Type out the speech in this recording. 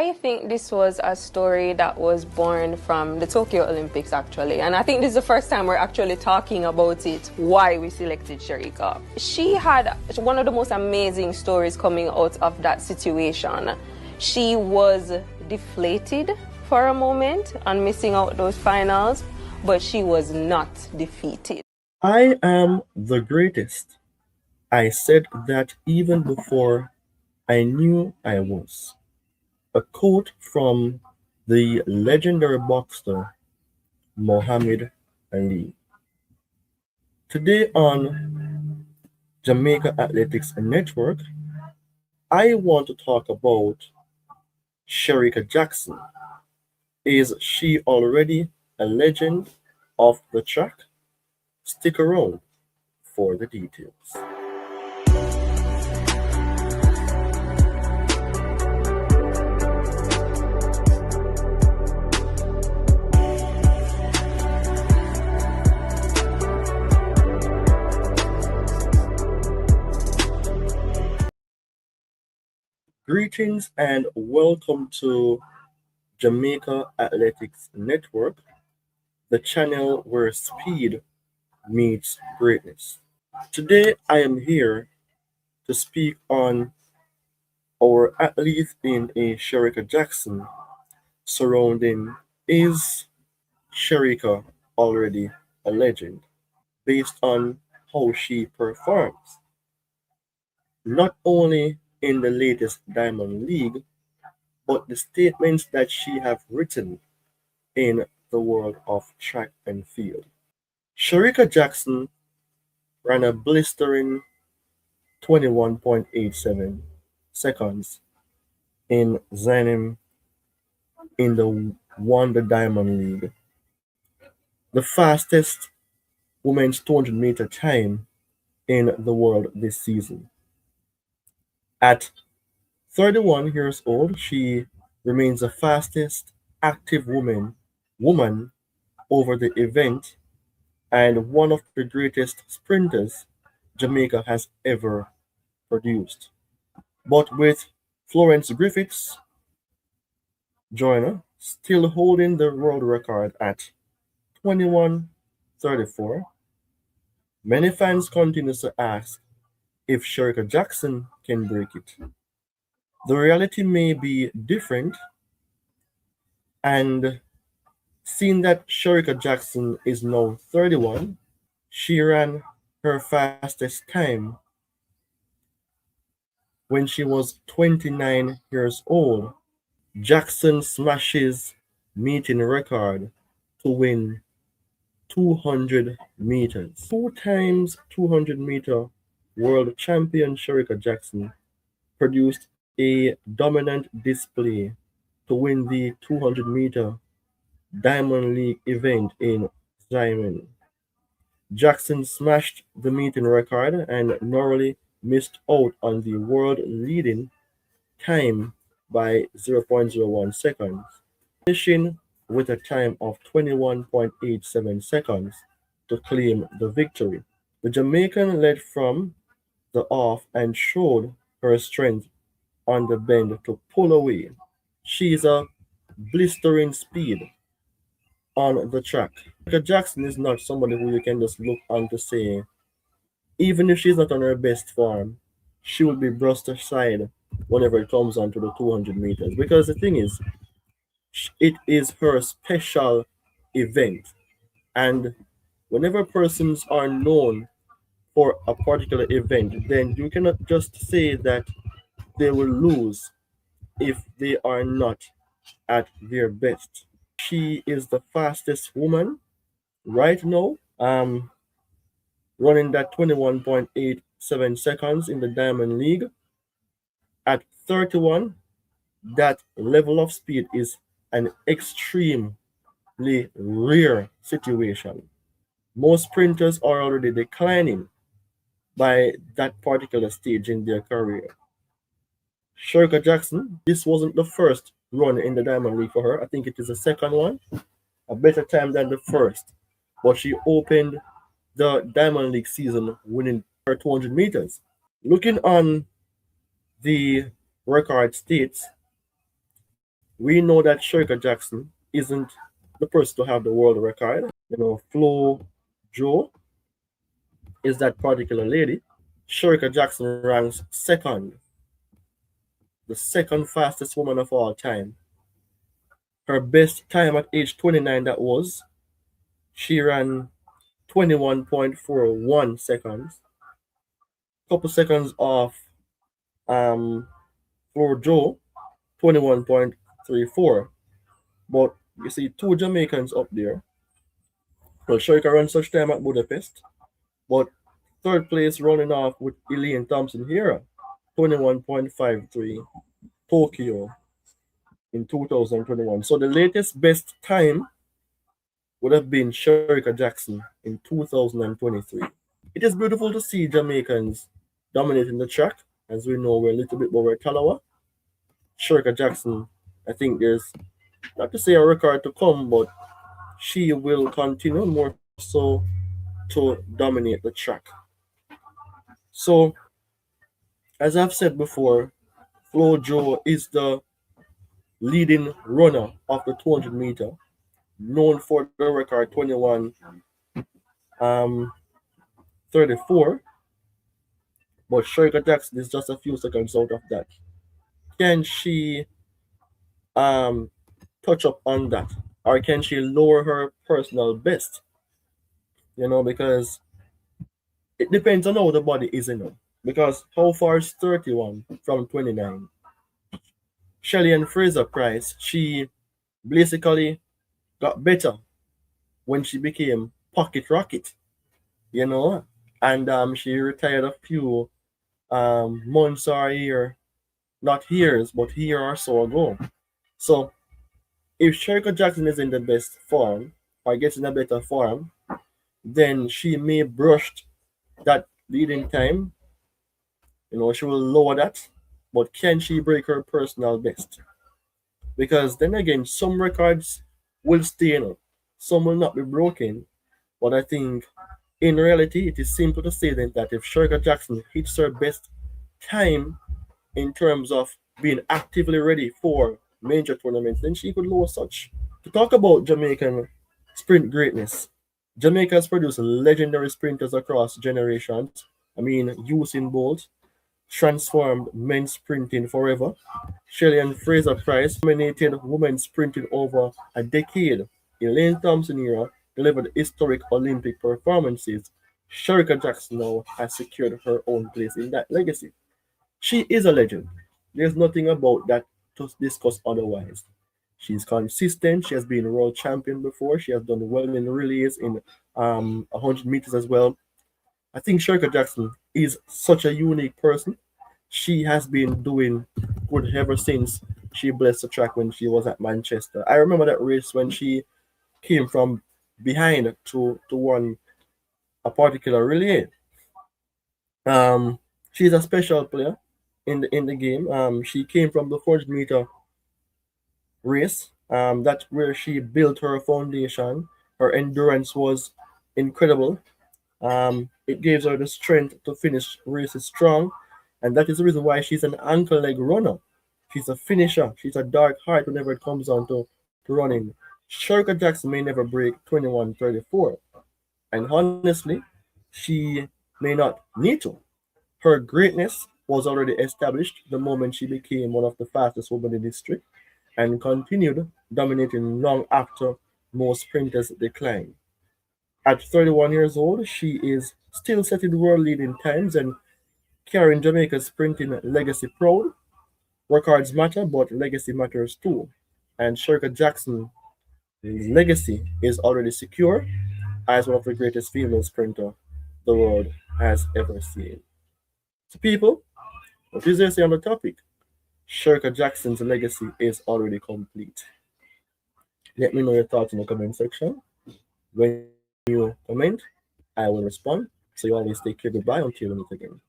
I think this was a story that was born from the Tokyo Olympics, actually. And I think this is the first time we're actually talking about it, why we selected Shericka. She had one of the most amazing stories coming out of that situation. She was deflated for a moment on missing out those finals, but she was not defeated. I am the greatest. I said that even before I knew I was. A quote from the legendary boxer Muhammad Ali. Today on Jamaica Athletics Network, I want to talk about Shericka Jackson. Is she already a legend of the track? Stick around for the details. Greetings and welcome to Jamaica Athletics Network, the channel where speed meets greatness. Today I am here to speak on our athlete in a Shericka Jackson surrounding is Shericka already a legend based on how she performs, not only in the latest Diamond League, but the statements that she have written in the world of track and field. Shericka Jackson ran a blistering 21.87 seconds in Xiamen in the Wonder Diamond League, the fastest women's 200-meter time in the world this season. At 31 years old, she remains the fastest active woman over the event and one of the greatest sprinters Jamaica has ever produced. But with Florence Griffith Joyner still holding the world record at 21:34, many fans continue to ask if Shericka Jackson can break it. The reality may be different, and seeing that Shericka Jackson is now 31, she ran her fastest time when she was 29 years old. Jackson smashes meeting record to win 200 meters. Two times 200-meter world champion Shericka Jackson produced a dominant display to win the 200-meter Diamond League event in Xiamen. Jackson smashed the meeting record and narrowly missed out on the world-leading time by 0.01 seconds, finishing with a time of 21.87 seconds to claim the victory. The Jamaican led from the off and showed her strength on the bend to pull away. She is a blistering speed on the track. Michael Jackson is not somebody who you can just look on to say, even if she's not on her best form, she will be brushed aside whenever it comes onto the 200 meters. Because the thing is, it is her special event. And whenever persons are known for a particular event, then you cannot just say that they will lose if they are not at their best. She is the fastest woman right now, running that 21.87 seconds in the Diamond League. At 31, that level of speed is an extremely rare situation. Most sprinters are already declining by that particular stage in their career. Shericka Jackson, this wasn't the first run in the Diamond League for her. I think it is the second one, a better time than the first. But she opened the Diamond League season winning her 200 meters. Looking on the record states, we know that Shericka Jackson isn't the person to have the world record. Flo Jo is that particular lady. Shericka Jackson ranks second, the second fastest woman of all time. Her best time at age 29, that was, she ran 21.41 seconds, couple seconds off Flo Jo, 21.34. But you see two Jamaicans up there. Well, Shericka ran such time at Budapest, but third place running off with Elaine Thompson here, 21.53, Tokyo in 2021. So the latest best time would have been Shericka Jackson in 2023. It is beautiful to see Jamaicans dominating the track. As we know, we're a little bit over Talawa. Shericka Jackson, I think there's, not to say a record to come, but she will continue more so to dominate the track. So, as I've said before, Flo Jo is the leading runner of the 200 meter, known for the record 21 um, 34. But Shericka Jackson is just a few seconds out of that. Can she um, touch up on that? Or can she lower her personal best? Because it depends on how the body is, Because how far is 31 from 29? Shelly and Fraser Price, she basically got better when she became pocket rocket, you know, and she retired a few months or year, not years, but year or so ago. So if Shericka Jackson is in the best form or gets in a better form, then she may brush that leading time. She will lower that, but can she break her personal best? Because then again, some records will stay, some will not be broken. But I think in reality, it is simple to say then that if Shericka Jackson hits her best time in terms of being actively ready for major tournaments, then she could lower such. To talk about Jamaican sprint greatness, Jamaica has produced legendary sprinters across generations. I mean, Usain Bolt transformed men's sprinting forever. Shelley and Fraser Price dominated women's sprinting over a decade. Elaine Thompson era delivered historic Olympic performances. Shericka Jackson now has secured her own place in that legacy. She is a legend. There's nothing about that to discuss otherwise. She's consistent. She has been world champion before. She has done well in relays in 100 meters as well. I think Shericka Jackson is such a unique person. She has been doing good ever since she blessed the track when she was at Manchester. I remember that race when she came from behind to win a particular relay. She's a special player in the game. She came from the 400-meter race. That's where she built her foundation. Her endurance was incredible. It gives her the strength to finish races strong, and that is the reason why she's an ankle leg runner. She's a finisher. She's a dark heart whenever it comes on to running. Shericka Jackson may never break 21:34, and honestly, she may not need to. Her greatness was already established the moment she became one of the fastest women in history and continued dominating long after most sprinters declined. At 31 years old, she is still setting world leading times and carrying Jamaica's sprinting legacy proud. Records matter, but legacy matters too. And Shericka Jackson's legacy is already secure as one of the greatest female sprinter the world has ever seen. So people, what is there to say on the topic? Shericka Jackson's legacy is already complete. Let me know your thoughts in the comment section. When you comment, I will respond. So you always take care. Goodbye until we meet again.